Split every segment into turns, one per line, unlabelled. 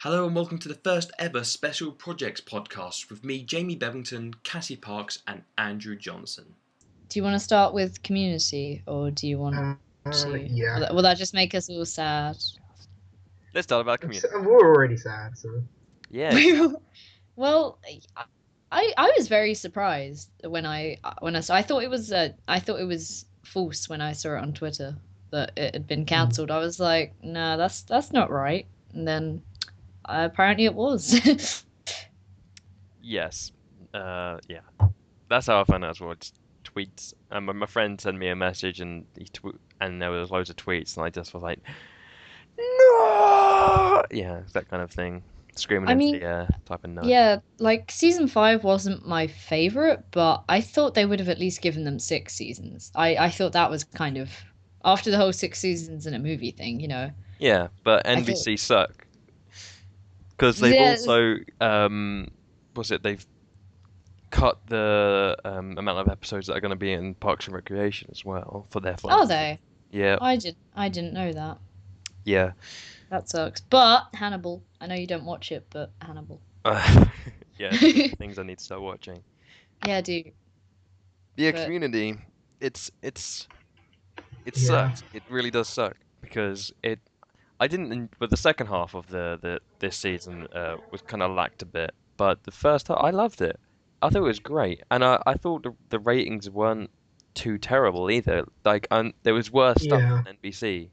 Hello and welcome to the first ever Special Projects podcast with me, Jamie Bevington, Cassie Parks, and Andrew Johnson.
Do you want to start with Community, or do you want to?
Yeah.
Will that just make us all sad?
Let's talk about Community.
We're already sad, so.
Yeah.
Well, I was very surprised when I saw. I thought it was false when I saw it on Twitter that it had been cancelled. I was like, no, that's not right. And then apparently it was.
Yes. Yeah. That's how I found out as well. Just tweets. My friend sent me a message and and there was loads of tweets and I just was like, no. Yeah, it's that kind of thing. Screaming into the air, type of no.
Yeah, like season 5 wasn't my favorite, but I thought they would have at least given them 6 seasons. I thought that was kind of after the whole 6 seasons in a movie thing, you know.
Yeah, but NBC suck because they've also they've cut the amount of episodes that are going to be in Parks and Recreation as well for their final.
Oh, they?
Yeah.
I didn't know that.
Yeah.
That sucks. But Hannibal, I know you don't watch it, but Hannibal.
Yeah, things I need to start watching.
Yeah, do.
Yeah,
But...
Community. It sucks. It really does suck because I didn't. But the second half of this season was kind of lacked a bit. But the first half, I loved it. I thought it was great, and I thought the ratings weren't too terrible either. Like, there was worse stuff on NBC.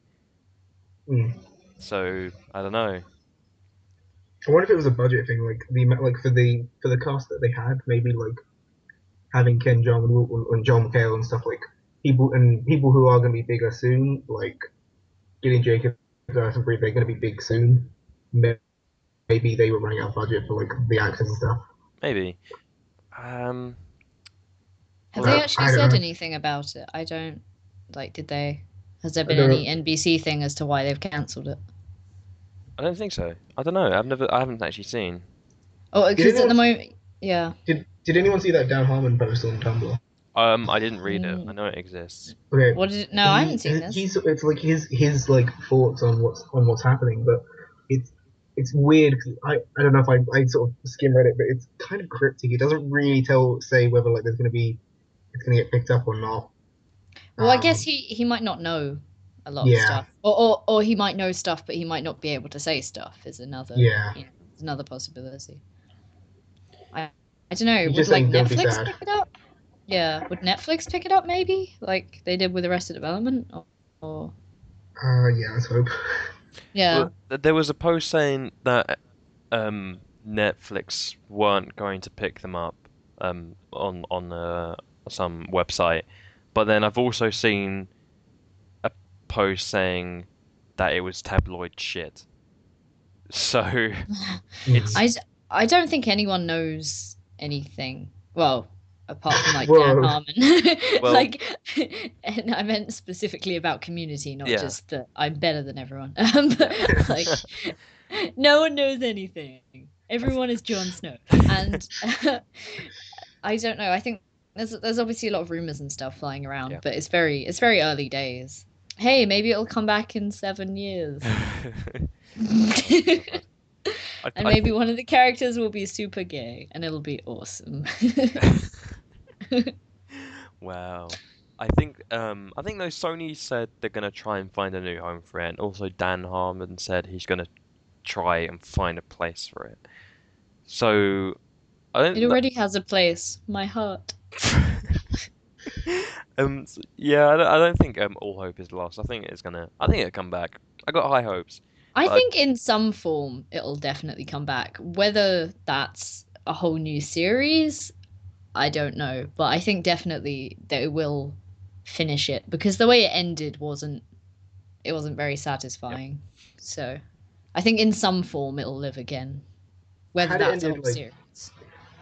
So I don't know.
I wonder if it was a budget thing, like for the cast that they had, maybe like having Ken Jeong and John McHale and stuff, like people who are going to be bigger soon, like Gideon Jacobs, Alison Brie, they're going to be big soon. Maybe they were running out of budget for like the actors and stuff.
Maybe.
Have they actually said anything about it? I don't. Like, did they? Has there been any NBC thing as to why they've cancelled it?
I don't think so. I don't know. I haven't actually seen.
Oh, because at the moment, yeah.
Did anyone see that Dan Harmon post on Tumblr?
I didn't read it. I know it exists.
Okay.
What did it? No, I haven't seen this.
It's like his like thoughts on what's happening, but it's weird because I don't know if I sort of skim read it, but it's kind of cryptic. It doesn't really say whether like it's gonna get picked up or not.
Well, I guess he might not know a lot of stuff, or he might know stuff, but he might not be able to say stuff. Is another is another possibility. I don't know. Would like Netflix pick it up? Yeah, would Netflix pick it up maybe, like they did with Arrested Development, or?
Yeah, let's hope.
Yeah.
Well, there was a post saying that Netflix weren't going to pick them up on some website, but then I've also seen a post saying that it was tabloid shit. So it's
I don't think anyone knows anything. Well, apart from like Dan Harmon. Like, and I meant specifically about Community, not just that I'm better than everyone. But, like, no one knows anything. Everyone is Jon Snow, and I don't know. I think there's obviously a lot of rumors and stuff flying around, but it's very early days. Hey, maybe it'll come back in 7 years. And maybe one of the characters will be super gay, and it'll be awesome.
Wow. I think though Sony said they're gonna try and find a new home for it, and also Dan Harmon said he's gonna try and find a place for it. So
it already has a place. My heart.
Yeah, I don't think all hope is lost. I think it'll come back. I got high hopes.
I think in some form it'll definitely come back. Whether that's a whole new series, I don't know. But I think definitely they will finish it, because the way it ended wasn't very satisfying. Yep. So I think in some form it'll live again. Whether that's a whole series.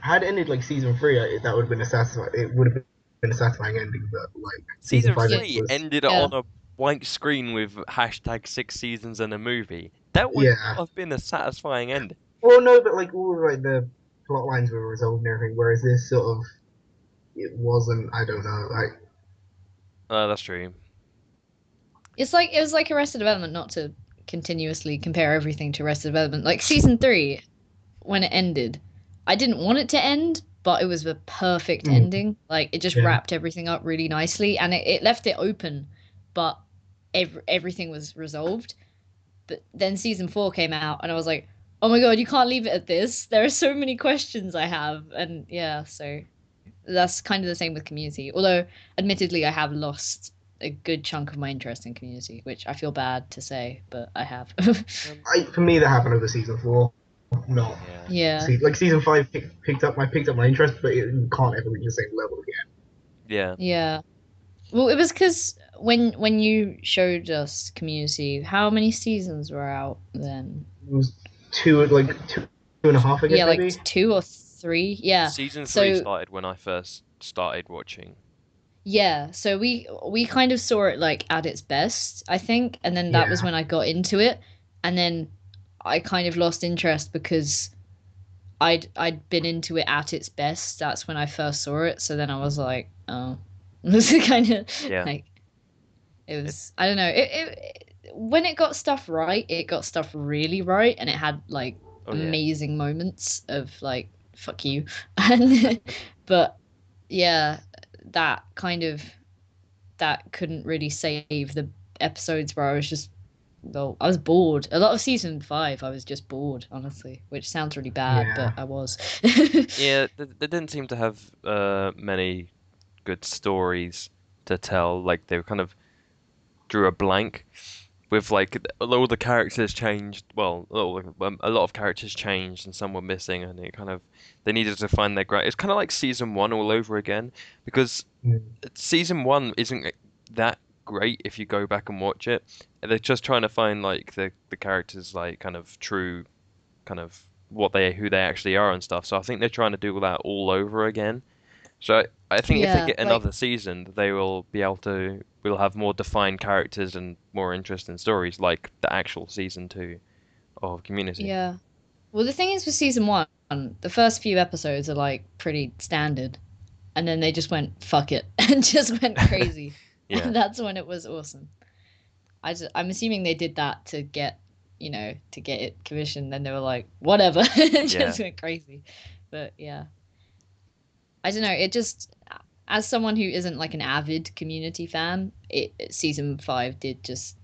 Had it ended like season 3, that would have been it would have been a satisfying ending, but like
season 3 ended on a blank screen with #6 seasons and a movie. That would have been a satisfying ending.
Well, no, but like all of like the plot lines were resolved and everything, whereas this sort of it wasn't. I don't know. Like,
that's true.
It was like Arrested Development, not to continuously compare everything to Arrested Development. Like season 3, when it ended, I didn't want it to end, but it was the perfect ending. Like it just wrapped everything up really nicely, and it left it open, but everything was resolved. But then season 4 came out, and I was like, oh my god, you can't leave it at this. There are so many questions I have, and yeah, so that's kind of the same with Community. Although, admittedly, I have lost a good chunk of my interest in Community, which I feel bad to say, but I have.
For me, that happened over season 4. Not
yeah.
like season 5 picked up my interest, but it can't ever reach the same level again.
Yeah.
Yeah. Well, it was because when you showed us Community, how many seasons were out then?
It was two and a half, I guess,
Yeah,
maybe.
like 2 or 3. Yeah.
Season 3 started when I first started watching.
Yeah, so we kind of saw it like at its best, I think, and then that was when I got into it, and then I kind of lost interest because I'd been into it at its best. That's when I first saw it, so then I was like, oh, this is kind of like it was. I don't know. It when it got stuff right, it got stuff really right, and it had like amazing moments of like fuck you, and but yeah, that couldn't really save the episodes where I was just I was bored. A lot of season 5 I was just bored, honestly, which sounds really bad, but I was.
Yeah, they didn't seem to have many good stories to tell. Like they kind of drew a blank with like all the characters changed. Well, a lot of characters changed and some were missing, and it kind of they needed to find their great. It's kind of like season 1 all over again because season 1 isn't that great if you go back and watch it. They're just trying to find like the characters like kind of true, kind of who they actually are and stuff. So I think they're trying to do that all over again. So I think if they get another season, they will be able to. We'll have more defined characters and more interesting stories, like the actual season 2 of Community.
Yeah. Well, the thing is with season 1, the first few episodes are like pretty standard, and then they just went fuck it and just went crazy.
Yeah.
And that's when it was awesome. I'm assuming they did that to get it commissioned. Then they were like, whatever, just went crazy. But yeah. I don't know. It just, as someone who isn't like an avid Community fan, season 5 it just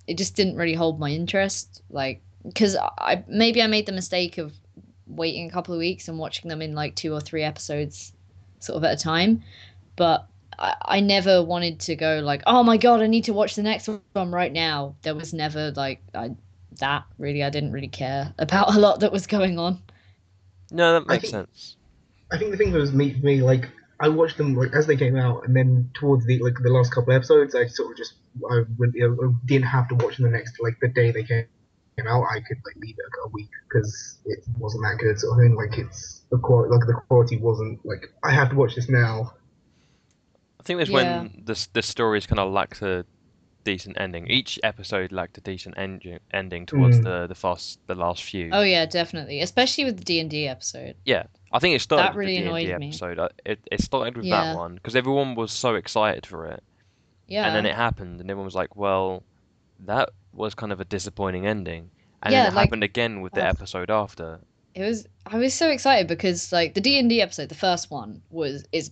didn't really hold my interest. Like, because I made the mistake of waiting a couple of weeks and watching them in like 2 or 3 episodes, sort of at a time. But I never wanted to go like, oh my god, I need to watch the next one right now. There was never like I didn't really care about a lot that was going on.
No, that makes sense.
I think the thing was me like I watched them like as they came out, and then towards the last couple of episodes, I sort of just I didn't have to watch them the next the day they came out. I could like leave it a week because it wasn't that good sort of thing. Like the quality wasn't like I have to watch this now.
I think that's when the stories kind of lacked a decent ending. Each episode lacked a decent ending towards the last few.
Oh yeah, definitely, especially with the D&D episode.
Yeah, I think it started
that really
with the
annoyed
D&D
me.
episode. It started with that one because everyone was so excited for it.
Yeah.
And then it happened, and everyone was like, "Well, that was kind of a disappointing ending." And then it happened again with the episode after.
I was so excited because like the D&D episode, the first one is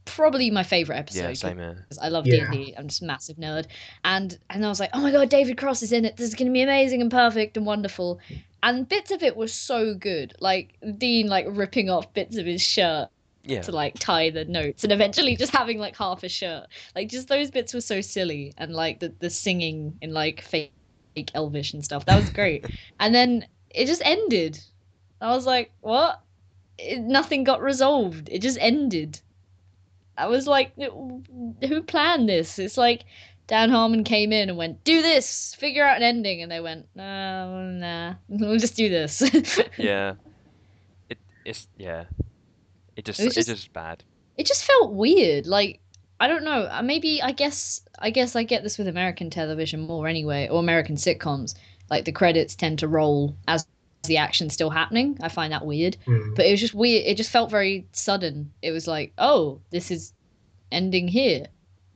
probably my favorite episode.
Yeah, same here.
I love D&D. I'm just a massive nerd. And I was like, oh my god, David Cross is in it. This is going to be amazing and perfect and wonderful. And bits of it were so good. Like Dean like ripping off bits of his shirt to like tie the notes and eventually just having like half a shirt. Like just those bits were so silly, and like the singing in like fake Elvish and stuff. That was great. And then it just ended. I was like, what? Nothing got resolved. It just ended. I was like, who planned this? It's like Dan Harmon came in and went, do this, figure out an ending. And they went, nah, we'll just do this.
Yeah. It's just bad.
It just felt weird. Like, I don't know. Maybe, I guess I get this with American television more anyway, or American sitcoms. Like, the credits tend to roll as the action's still happening. I find that weird. But it was just weird. It just felt very sudden. It was like, oh, this is ending here.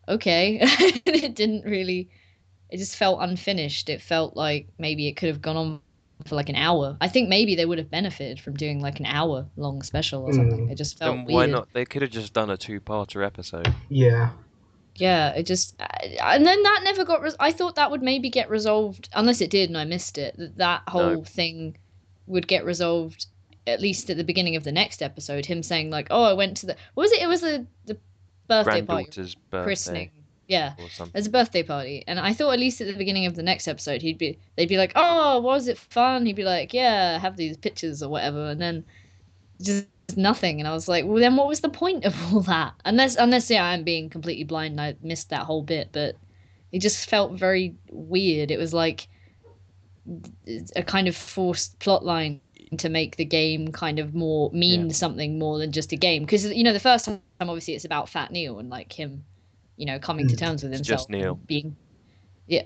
Okay. It didn't really it just felt unfinished. It felt like maybe it could have gone on for like an hour. I think maybe they would have benefited from doing like an hour long special or something. It just felt
Then why
weird.
not? They could have just done a two-parter episode.
Yeah.
Yeah, it just and then that never got. I thought that would maybe get resolved, unless it did and I missed it. That whole thing would get resolved at least at the beginning of the next episode. Him saying like, "Oh, I went to the what was it? It was the birthday party,
Granddaughter's birthday
christening." Yeah,
or something.
it's a birthday party, and I thought at least at the beginning of the next episode they'd be like, "Oh, was it fun?" He'd be like, "Yeah, have these pictures or whatever," and then just nothing. And I was like, well, then what was the point of all that? Unless yeah, I'm being completely blind and I missed that whole bit, but it just felt very weird. It was like a kind of forced plot line to make the game kind of more mean something more than just a game. Because the first time obviously it's about Fat Neil and like him, coming to terms with
It's
himself
just Neil.
and being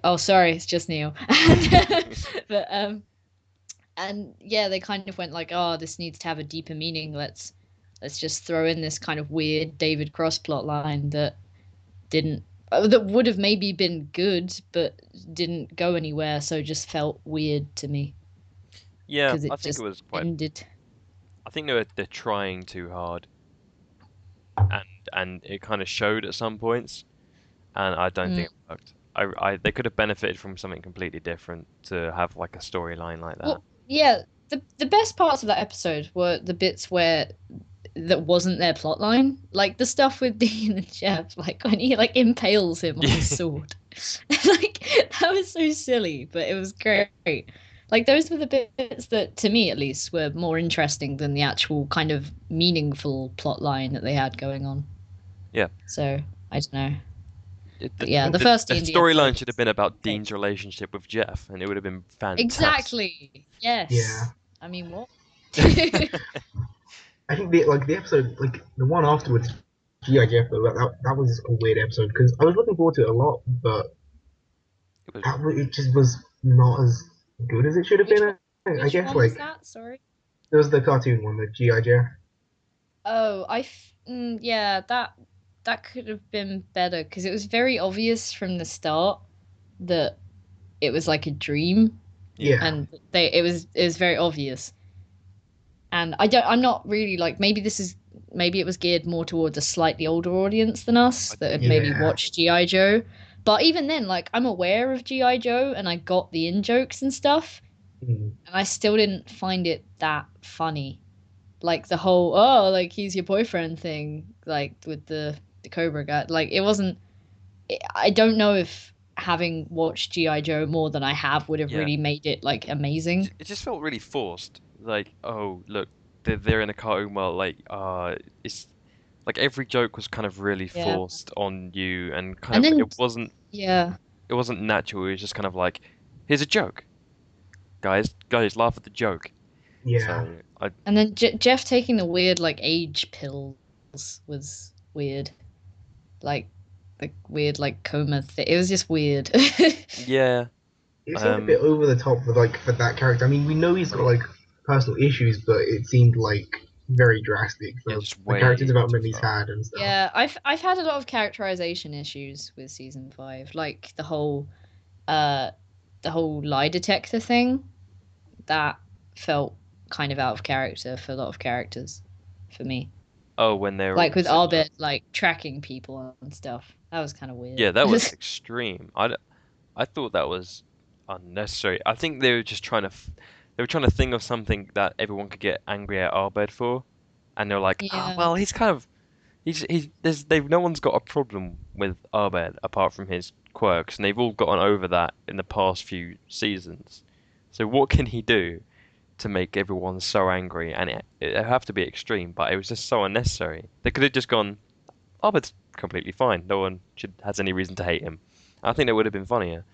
oh sorry, it's just Neil. But and yeah, they kind of went like, oh, this needs to have a deeper meaning. Let's just throw in this kind of weird David Cross plot line that would have maybe been good, but didn't go anywhere. So just felt weird to me.
Yeah,
Because
I think it was quite.
ended.
I think they're trying too hard, and it kind of showed at some points, and I don't think it worked. They could have benefited from something completely different to have like a storyline like that.
Well, yeah, the best parts of that episode were the bits where that wasn't their plot line, like the stuff with Dean and Jeff, like when he like impales him on his sword. Like that was so silly, but it was great. Like those were the bits that, to me at least, were more interesting than the actual kind of meaningful plot line that they had going on.
Yeah.
So I don't know. But yeah, the first D&D
storyline should have been about Dean's relationship with Jeff, and it would have been fantastic.
Exactly. Yes.
Yeah.
I mean, what?
I think the episode, like the one afterwards, G.I. Jeff, that was a weird episode because I was looking forward to it a lot, but it just was not as good as it should have been. I guess
one
like
was that? Sorry.
It was the cartoon one, the G.I. Jeff.
Oh, yeah, that could have been better because it was very obvious from the start that it was like a dream.
Yeah.
And it was very obvious. And I'm not really like, maybe it was geared more towards a slightly older audience than us that had maybe watched G.I. Joe. But even then, like, I'm aware of G.I. Joe and I got the in-jokes and stuff. And I still didn't find it that funny. Like the whole, oh, like he's your boyfriend thing, like with the Cobra guy. Like it wasn't, I don't know if having watched G.I. Joe more than I have would have really made it like amazing.
It just felt really forced. Like, oh, look, they're in a cartoon world. Like, it's like every joke was kind of really forced on you, and kind of it wasn't.
Yeah.
It wasn't natural. It was just kind of like, here's a joke, guys, laugh at the joke.
Yeah.
So
and then Jeff taking the weird like age pills was weird, like the weird like coma thing. It was just weird.
Yeah.
It seemed a bit over the top for that character. I mean, we know he's got like personal issues, but it seemed like very drastic for the character development he's had and stuff.
Yeah, I've had a lot of characterization issues with season 5, like the whole lie detector thing. That felt kind of out of character for a lot of characters, for me.
Oh, when they're
like with Arbed, like tracking people and stuff. That was kind of weird.
Yeah, that was extreme. I thought that was unnecessary. I think they were just trying to think of something that everyone could get angry at Arbed for, and they're like, well, he's kind of no one's got a problem with Arbed apart from his quirks, and they've all gotten over that in the past few seasons. So what can he do to make everyone so angry? And it have to be extreme, but it was just so unnecessary. They could have just gone, Arbed's completely fine. No one has any reason to hate him. I think that would have been funnier.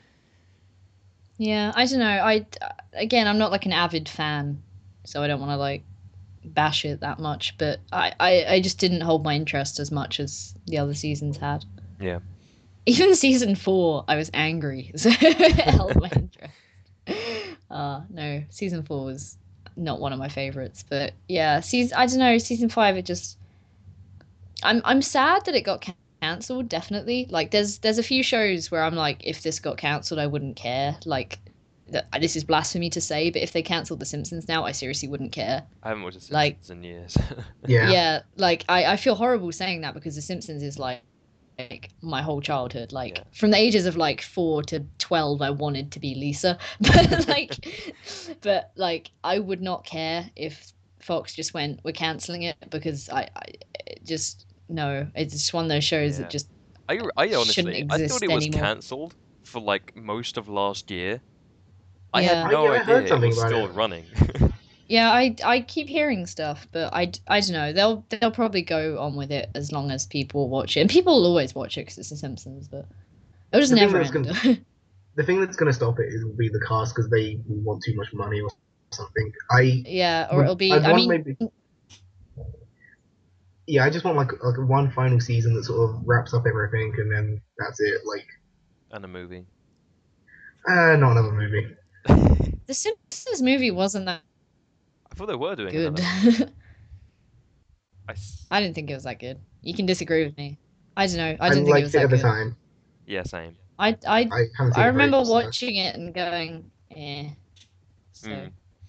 Yeah, I don't know. I'm not like an avid fan, so I don't want to like bash it that much. But I just didn't hold my interest as much as the other seasons had.
Yeah.
Even season 4, I was angry, so it held my interest. No, season 4 was not one of my favorites, but yeah, I don't know, season 5, it just, I'm sad that it got cancelled, definitely. Like, there's a few shows where I'm like, if this got cancelled, I wouldn't care. Like, this is blasphemy to say, but if they cancelled The Simpsons now, I seriously wouldn't care.
I haven't watched The
Like,
Simpsons in years.
yeah, like I feel horrible saying that because The Simpsons is like my whole childhood. Like from the ages of like 4 to 12, I wanted to be Lisa, but like I would not care if Fox just went, we're canceling it, because I just no, it's just one of those shows that just
I honestly, I thought it was
anymore.
cancelled for like most of last year. I
Yeah.
had no
I
idea
heard
it
something
was
about
still
it.
running.
Yeah, I keep hearing stuff, but I don't know. They'll probably go on with it as long as people watch it, and people will always watch it because it's The Simpsons. But it'll just
The thing
never
that's
end.
The thing that's going to stop it will be the cast because they want too much money or something.
Yeah, or it'll be.
I'd
I
want
mean,
maybe. Yeah, I just want like one final season that sort of wraps up everything, and then that's it. Like,
And a movie.
not another movie.
The Simpsons movie wasn't that
I thought they were doing
good.
another.
I didn't think it was that good. You can disagree with me. I don't know. I
I
didn't think it was
liked it
that
at the
good.
time.
Yeah, same.
I
haven't seen it
remember
very, so.
watching it and going, eh. So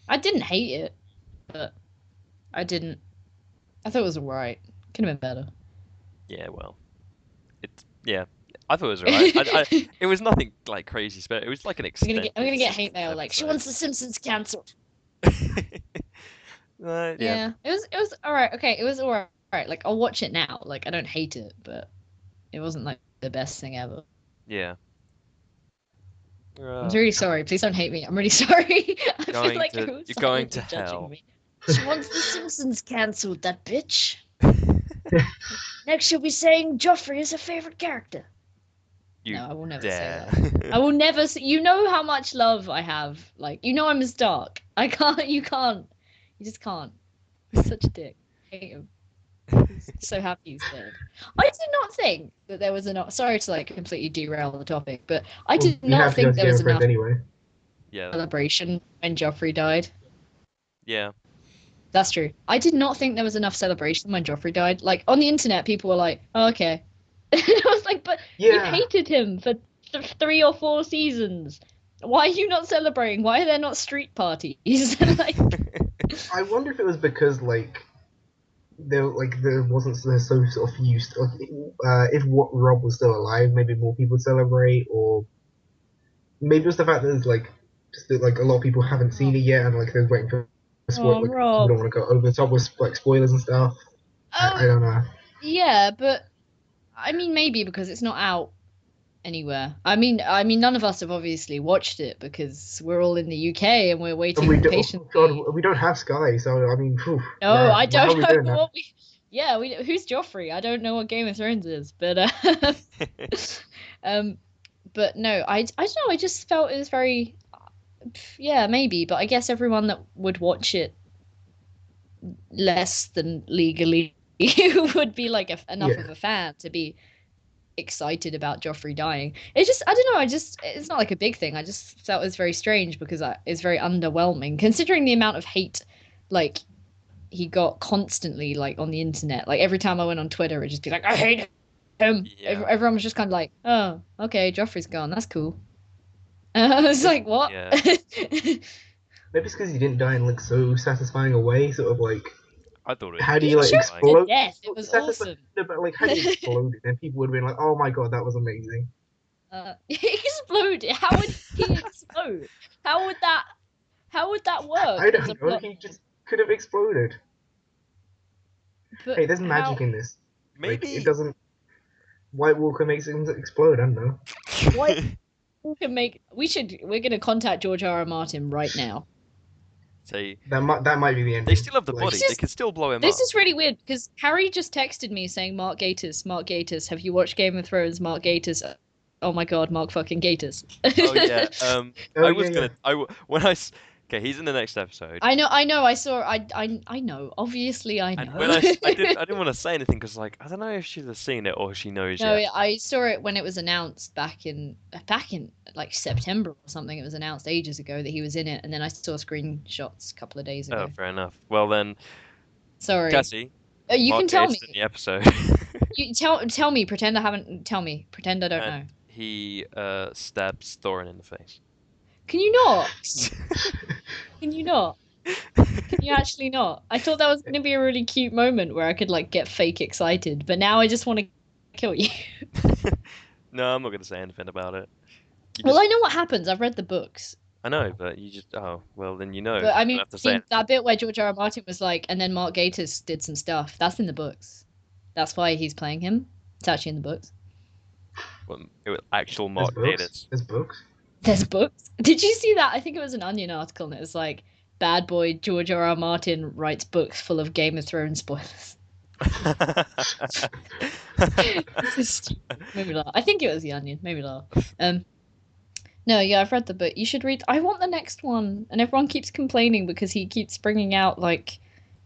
I didn't hate it, but I didn't. I thought it was alright. Could have been better.
Yeah, well, I thought it was alright. It was nothing like crazy, but it was like an extended.
I'm gonna get hate mail like, she wants The Simpsons cancelled. Yeah, it was alright. Okay, it was alright. Like, I'll watch it now. Like, I don't hate it, but it wasn't like the best thing ever.
Yeah.
I'm really sorry. Please don't hate me. I'm really sorry. I feel like
you're going to
judging
hell.
me. She wants The Simpsons cancelled, that bitch. Next, she'll be saying Joffrey is her favorite character. No, I will never say that. I will never say. You know how much love I have. Like, you know I'm as dark. I can't. You can't. You just can't. He's such a dick. I hate him. So happy he's dead. I did not think that there was enough. Sorry to like completely derail the topic, but I did not think there was enough celebration when Joffrey died.
Yeah.
That's true. I did not think there was enough celebration when Joffrey died. Like, on the internet, people were like, oh, okay. I was like, but you hated him for 3 or 4 seasons. Why are you not celebrating? Why are there not street parties? Like,
I wonder if it was because like there wasn't so sort of used. If Rob was still alive, maybe more people would celebrate, or maybe it was the fact that there's like just that, like a lot of people haven't seen it yet, and like they're waiting for spoilers. Like, people don't want to go over the top with like spoilers and stuff. I don't know.
Yeah, but I mean, maybe because it's not out anywhere. I mean, none of us have obviously watched it because we're all in the UK and we're waiting patiently.
Oh God, we don't have Sky, so I mean, whew,
no, I don't know what we. Yeah, who's Joffrey? I don't know what Game of Thrones is, but but no, I don't know. I just felt it was very, yeah, maybe, but I guess everyone that would watch it less than legally would be like enough of a fan to be excited about Joffrey dying. It just, I don't know, it's not like a big thing. I just felt it was very strange because it's very underwhelming considering the amount of hate like he got constantly, like on the internet. Like every time I went on Twitter, it'd just be like, I hate him. Everyone was just kind of like, oh, okay, Joffrey's gone, that's cool. I was like, what?
Maybe it's because he didn't die in like so satisfying a way, sort of like,
I thought it.
How do you like explode?
Death. It was awesome.
No, but like how do you explode it? And people would have been like, "Oh my god, that was amazing."
He exploded. How would he explode? How would that work?
I don't know. He just could have exploded. But hey, there's magic in this.
Maybe
like, it doesn't. White Walker makes things explode. I don't know.
White Walker make. We're gonna contact George R.R. Martin right now.
Say
that might be the end.
They still have the body. They can still blow him up.
This is really weird because Harry just texted me saying, Mark Gatiss, have you watched Game of Thrones? Mark Gatiss. Oh my god, Mark fucking Gatiss.
Oh yeah. Okay, he's in the next episode.
I know. I know. Obviously, I know.
And when I didn't want to say anything because like I don't know if she's seen it or she knows.
No, I saw it when it was announced back in like September or something. It was announced ages ago that he was in it, and then I saw screenshots a couple of days ago.
Oh, fair enough. Well then,
sorry,
Cassie,
you
Mark
can tell me
in the episode.
You tell me. Pretend I haven't. Tell me. Pretend I don't know.
He stabs Thorin in the face.
Can you not? Can you not? Can you actually not? I thought that was going to be a really cute moment where I could like get fake excited, but now I just want to kill you.
No, I'm not going to say anything about it.
Well, I know what happens. I've read the books.
I know, but you just well then you know.
But I
You
mean,
don't have to say
that bit where George R. R. Martin was like, and then Mark Gatiss did some stuff. That's in the books. That's why he's playing him. It's actually in the books.
Well, it was actual Mark Gatiss.
There's books.
There's books. Did you see that? I think it was an Onion article, and it was like, "Bad boy George R. R. Martin writes books full of Game of Thrones spoilers." Maybe laugh. I think it was the Onion. Maybe laugh. No, yeah, I've read the book. You should read. I want the next one, and everyone keeps complaining because he keeps bringing out like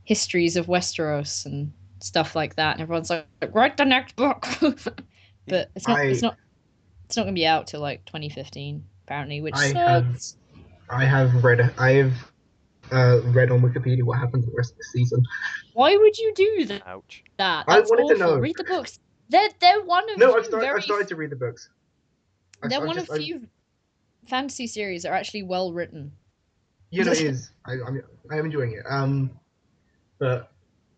histories of Westeros and stuff like that, and everyone's like, "Write the next book." But it's not. It's not going to be out till like 2015, apparently, which sucks.
I have read on Wikipedia what happens the rest of the season.
Why would you do that?
Ouch.
That's
I wanted
awful.
to know.
Read the books. They're one of
No, I've started to read the books.
They're one of few fantasy series that are actually well written.
Yeah, no, it is. I'm enjoying it. But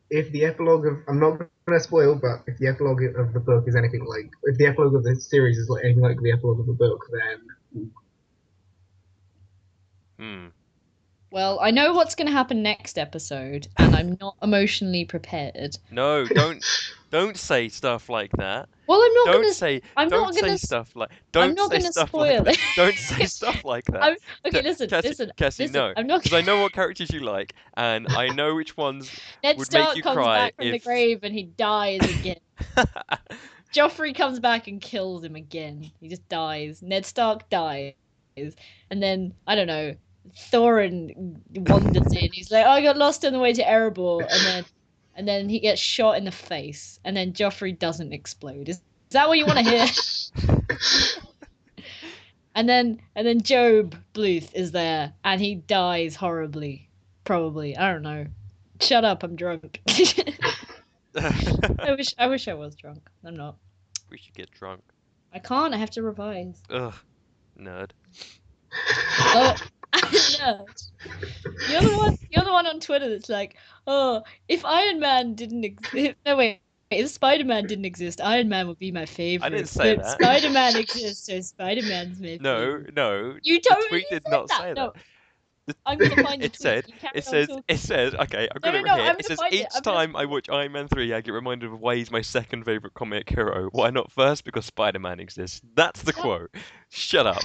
if the epilogue of I'm not gonna spoil, but if the epilogue of the book is anything like if the epilogue of the series is like anything like the epilogue of the book, then
Well, I know what's going to happen next episode, and I'm not emotionally prepared.
No, don't say stuff like that.
Well, I'm not going to
say.
I'm
don't
not going
say
to
stuff like.
I'm
Don't
not
say
going to
stuff
spoil
like
it.
that. Don't say stuff like that.
Okay, listen.
Cassie,
listen,
no.
I'm not.
Because I know what characters you like, and I know which ones
Ned
would
Stark
make you
comes
cry
back from the grave and he dies again. Joffrey comes back and kills him again. He just dies. Ned Stark dies, and then I don't know. Thorin wanders in. He's like, "Oh, I got lost on the way to Erebor," and then he gets shot in the face, and then Joffrey doesn't explode. Is that what you want to hear? and then Job Bluth is there, and he dies horribly. Probably, I don't know. Shut up, I'm drunk. I wish I was drunk. I'm not.
We should get drunk.
I can't. I have to revise.
Ugh, nerd.
Oh. No. You're the one on Twitter that's like, oh, if Iron Man didn't exist, no wait, if Spider-Man didn't exist, Iron Man would be my favorite.
I didn't say
but
that.
Spider-Man exists, so Spider-Man's my favorite.
No.
You totally
did
said
not
that.
say
No.
that.
I'm gonna find the
It
tweet.
said, okay, I've got it
No,
right here.
I'm
It
gonna
says,
find it.
each time I watch Iron Man 3, I get reminded of why he's my second favourite comic hero. Why not first? Because Spider-Man exists. That's the quote. Shut up.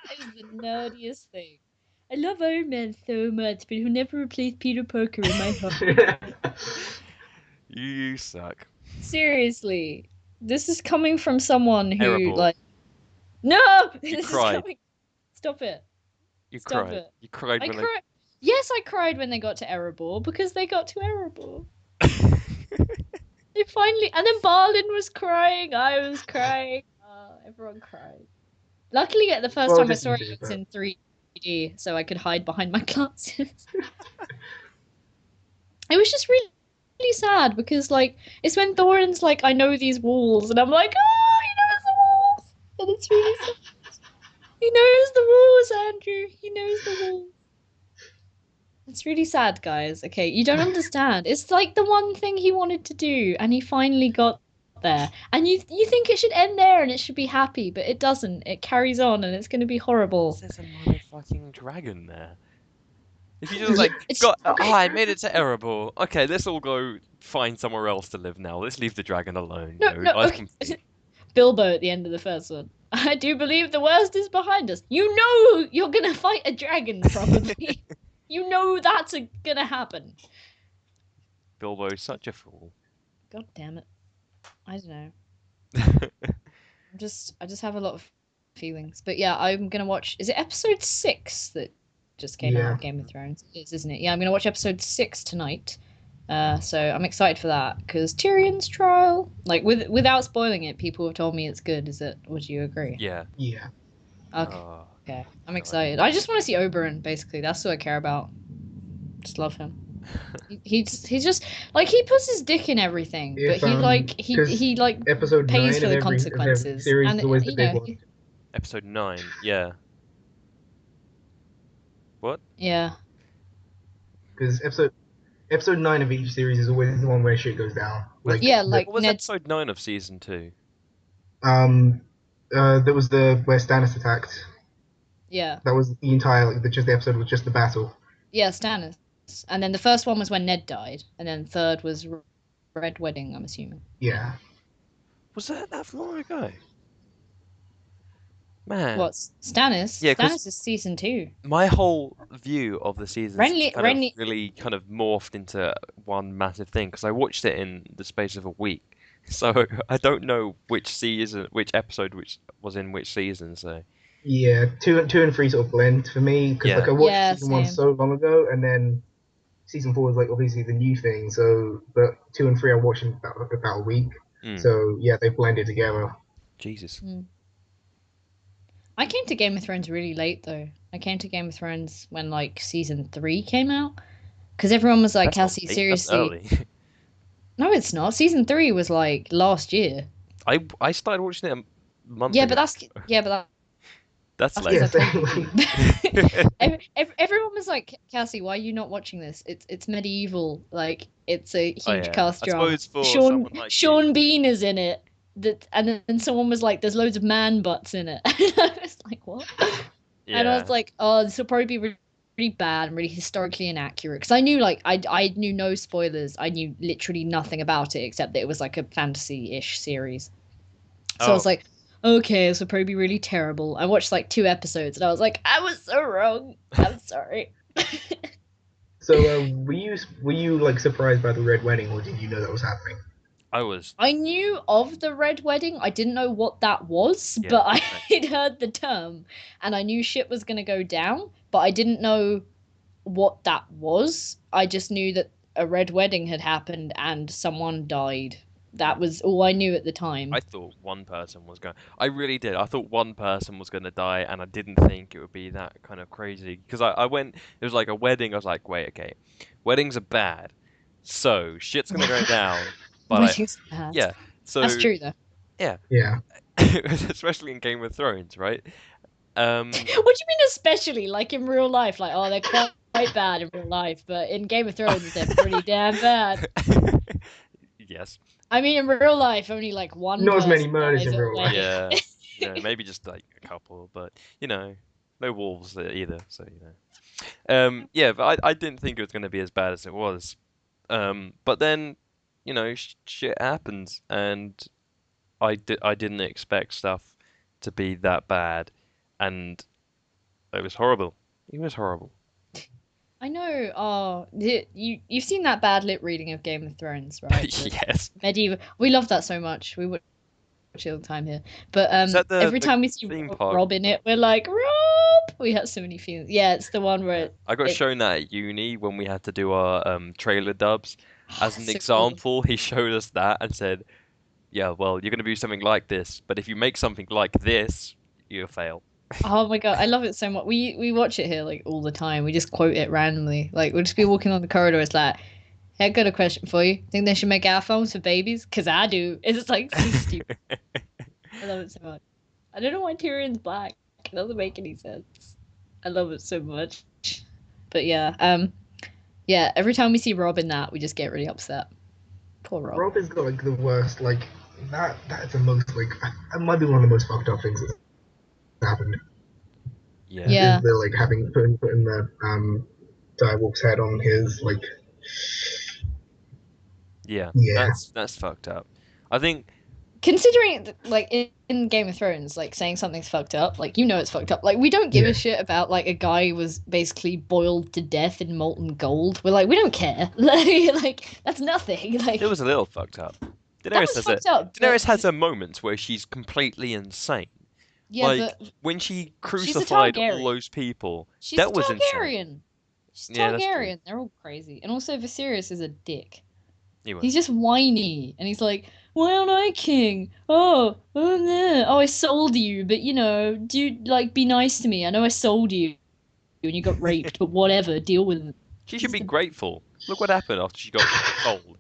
That is the nerdiest thing. I love Iron Man so much, but he'll never replace Peter Parker in my heart.
You suck.
Seriously. This is coming from someone who,
Terrible.
like... No!
You
This
cried.
is coming... Stop it.
You
Stop
cried.
it.
You cried
I
when
cried. Yes, I cried when they got to Erebor, because they got to Erebor. They finally... And then Balin was crying, I was crying. Everyone cried. Luckily, the first time I saw it, it was in 3D, so I could hide behind my glasses. It was just really, really sad, because, like, it's when Thorin's like, I know these walls, and I'm like, oh, he knows the walls! And it's really sad. He knows the walls, Andrew. He knows the walls. It's really sad, guys. Okay, you don't understand. It's like the one thing he wanted to do, and he finally got there. And you think it should end there and it should be happy, but it doesn't. It carries on, and it's going to be horrible.
There's a motherfucking dragon there. If you just I made it to Erebor. Okay, let's all go find somewhere else to live now. Let's leave the dragon alone.
Okay. Bilbo at the end of the first one. I do believe the worst is behind us. You know you're going to fight a dragon, probably. You know that's gonna happen.
Bilbo's such a fool.
God damn it. I don't know. I just have a lot of feelings. But yeah, I'm gonna watch. Is it episode 6 that just came out of Game of Thrones? It is, isn't it? Yeah, I'm gonna watch episode 6 tonight. So I'm excited for that because Tyrion's trial, like without spoiling it, people have told me it's good. Would you agree?
Yeah.
Yeah.
Okay. Okay, I'm excited. I just want to see Oberyn, basically. That's what I care about. Just love him. He's just like he puts his dick in everything, but
If
he like
episode
pays
9
for
of
the
every
consequences,
series
and
is always the
you
big
know,
one.
Episode 9, yeah. What?
yeah.
Because episode 9 of each series is always the one where shit goes down.
What
Like
was
Ned's.
episode 9 of season 2?
There was where Stannis attacked.
Yeah.
That was the entire just the episode was just the battle.
Yeah, Stannis. And then the first one was when Ned died, and then third was Red Wedding, I'm assuming.
Yeah.
Was that long ago? Man.
What's Stannis?
Yeah,
Stannis is season 2.
My whole view of the seasons really kind of morphed into one massive thing because I watched it in the space of a week. So I don't know which episode which was in which season. So
yeah, two and three sort of blend for me because I watched season 1 so long ago, and then season 4 is like obviously the new thing. So, but 2 and 3 I'm watching about a week. So yeah, they blended together.
Jesus.
I came to Game of Thrones really late though. I came to Game of Thrones when like season 3 came out because everyone was like, "Cassie, seriously." No, it's not. Season 3 was like last year.
I started watching it a month ago.
But
that's late.
Everyone was like, "Cassie, why are you not watching this? It's medieval. Like it's a huge cast drama. Sean Bean is in it." And then someone was like, "There's loads of man butts in it." I was like, "What?" Yeah. And I was like, "Oh, this will probably be really bad and really historically inaccurate." Because I knew I knew no spoilers. I knew literally nothing about it except that it was like a fantasy-ish series. So I was like, okay, this will probably be really terrible. I watched like 2 episodes and I was like, I was so wrong. I'm sorry.
So were you like surprised by the Red Wedding, or did you know that was happening?
I knew of the Red Wedding. I didn't know what that was, but I had heard the term and I knew shit was going to go down, but I didn't know what that was. I just knew that a Red Wedding had happened and someone died. That was all I knew at the time.
I thought one person was going. I really did. I thought one person was going to die, and I didn't think it would be that kind of crazy. Because I went, it was like a wedding. I was like, wait, okay, weddings are bad, so shit's gonna go down. But
weddings are bad.
Yeah, so
that's true though.
Yeah.
Yeah.
Especially in Game of Thrones, right?
What do you mean, especially like in real life? Like, oh, they're quite bad in real life, but in Game of Thrones, they're pretty damn bad.
Yes.
I mean, in real life, only like one.
Not as many murders in real life.
Yeah. Maybe just like a couple, but no wolves there either. So yeah, but I didn't think it was going to be as bad as it was. But then, shit happens, and I didn't expect stuff to be that bad, and it was horrible. It was horrible.
I know. Oh, you've seen that bad lip reading of Game of Thrones, right?
Yes.
Medieval. We love that so much. We watch it all the time here. But every time we see Rob in it, we're like, Rob. We have so many feelings. Yeah, it's the one where
I got shown that at uni when we had to do our trailer dubs. As an example, he showed us that and said, "Yeah, well, you're going to do something like this, but if you make something like this, you'll fail."
Oh my god, I love it so much. We watch it here like all the time. We just quote it randomly. Like we'll just be walking on the corridor. It's like, "Hey, I got a question for you. Think they should make iPhones for babies? Cause I do." It's like so stupid. I love it so much. I don't know why Tyrion's black. It doesn't make any sense. I love it so much. But yeah, yeah. Every time we see Rob in that, we just get really upset. Poor Rob.
Rob has got like the worst. Like that's the most like that might be one of the most fucked up things that's happened.
Yeah.
The like having putting the direwolf's head on his like.
Yeah. That's fucked up. I think.
Considering like in Game of Thrones, like saying something's fucked up, like it's fucked up. Like we don't give a shit about like a guy who was basically boiled to death in molten gold. We're like, we don't care. Like that's nothing. Like
it was a little fucked up. Daenerys has her moments where she's completely insane.
Yeah,
like when she crucified all those people, that was
insane. She's Targaryen. They're all crazy, and also Viserys is a dick. He's just whiny, and he's like, "Why aren't I king? Oh, no. Oh, I sold you, but do like be nice to me. I know I sold you, and you got raped, but whatever. Deal with it."
She should be grateful. Look what happened after she got sold.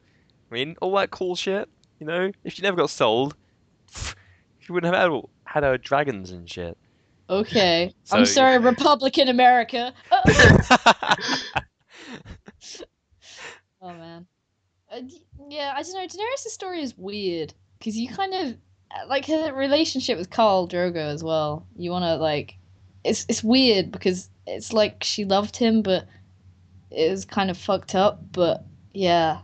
I mean, all that cool shit, you know? If she never got sold, she wouldn't have had her dragons and shit.
Okay.
So,
I'm sorry, Republican America. Oh man. Yeah, I don't know. Daenerys' story is weird because you kind of like her relationship with Khal Drogo as well. You want to like, it's weird because it's like she loved him, but it was kind of fucked up. But yeah,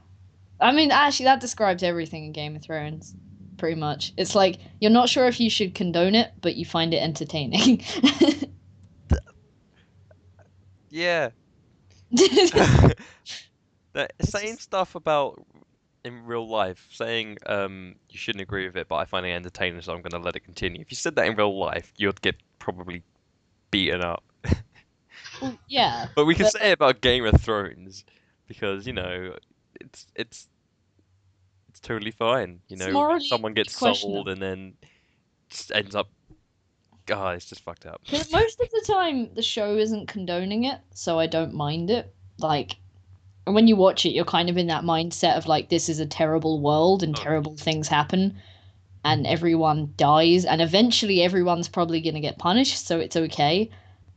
I mean, actually, that describes everything in Game of Thrones, pretty much. It's like you're not sure if you should condone it, but you find it entertaining.
yeah. Saying stuff about in real life, saying you shouldn't agree with it, but I find it entertaining, so I'm going to let it continue. If you said that in real life, you'd get probably beaten up.
Well, yeah,
But we can say it about Game of Thrones because, you know, it's totally fine. You know, someone gets sold and then just ends up. God, it's just fucked up.
Most of the time, the show isn't condoning it, so I don't mind it. Like, when you watch it, you're kind of in that mindset of like, this is a terrible world and terrible things happen, and everyone dies, and eventually everyone's probably gonna get punished, so it's okay.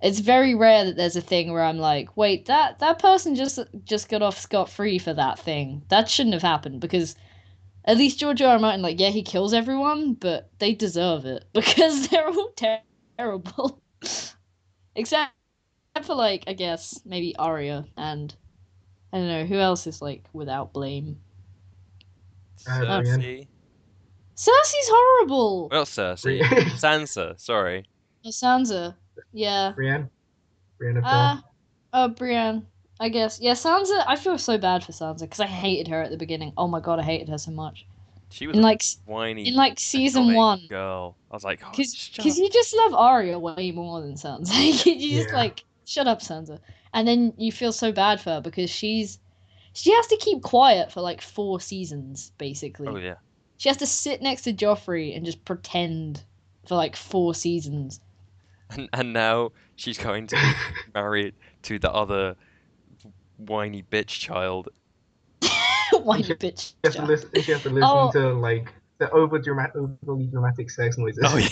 It's very rare that there's a thing where I'm like, wait, that person just got off scot-free for that thing. That shouldn't have happened because at least George R. R. Martin, like, yeah, he kills everyone, but they deserve it because they're all terrible. Except for, like, I guess, maybe Arya and, I don't know, who else is, like, without blame?
Cersei.
Cersei's horrible!
Well, Cersei. Sansa, sorry.
Sansa, yeah.
Brienne of
Brienne, I guess. Yeah, Sansa, I feel so bad for Sansa because I hated her at the beginning. Oh my god, I hated her so much.
She was a whiny,
in like season 1
girl. I was like, oh,
because you just love Arya way more than Sansa. you just like, shut up, Sansa. And then you feel so bad for her because she has to keep quiet for like 4 seasons basically.
Oh yeah.
She has to sit next to Joffrey and just pretend for like 4 seasons.
And now she's going to be married to the other whiny bitch child.
Whiny bitch.
She has to listen to like the overly dramatic sex noises.
Oh yeah.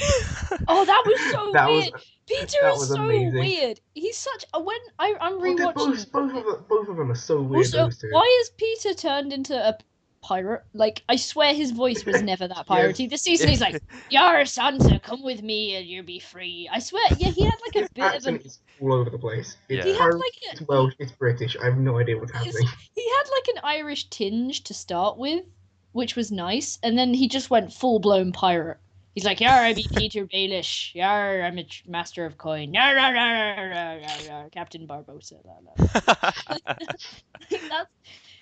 Oh, that was so weird. Peter is so amazing. Weird. He's such a I'm rewatching.
Both of them are so weird.
Also, why is Peter turned into a pirate? Like, I swear his voice was never that piratey. This season he's like, "Yar, Sansa, come with me and you'll be free." I swear, yeah, he had like a bit of a.
It's all over the place.
It's
he had like
it's Welsh, it's British. I have no idea what's happening.
He had like an Irish tinge to start with, which was nice, and then he just went full blown pirate. He's like, "Yar, I be Peter Baelish. Yar, I'm a master of coin. Yar, yar, yar, yar, yar, yar, Captain Barbossa."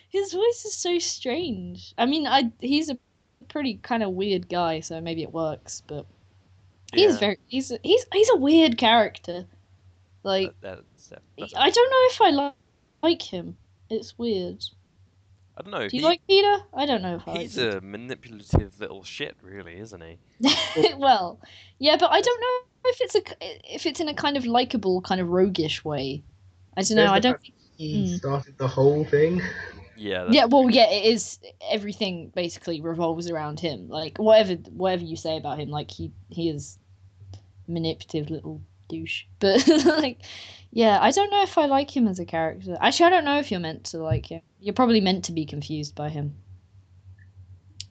His voice is so strange. I mean, he's a pretty kind of weird guy, so maybe it works. But he's a weird character. Like, I don't know if I like him. It's weird.
I don't know.
Do you like Peter? I don't know if I like
He's a manipulative little shit, really, isn't he?
Well, yeah, but I don't know if it's in a kind of likable, kind of roguish way. I don't know. I don't think
he started the whole thing.
Yeah.
Yeah. Well, yeah. It is. Everything basically revolves around him. Like whatever you say about him, like he is manipulative little douche. But like, yeah, I don't know if I like him as a character. Actually, I don't know if you're meant to like him. You're probably meant to be confused by him.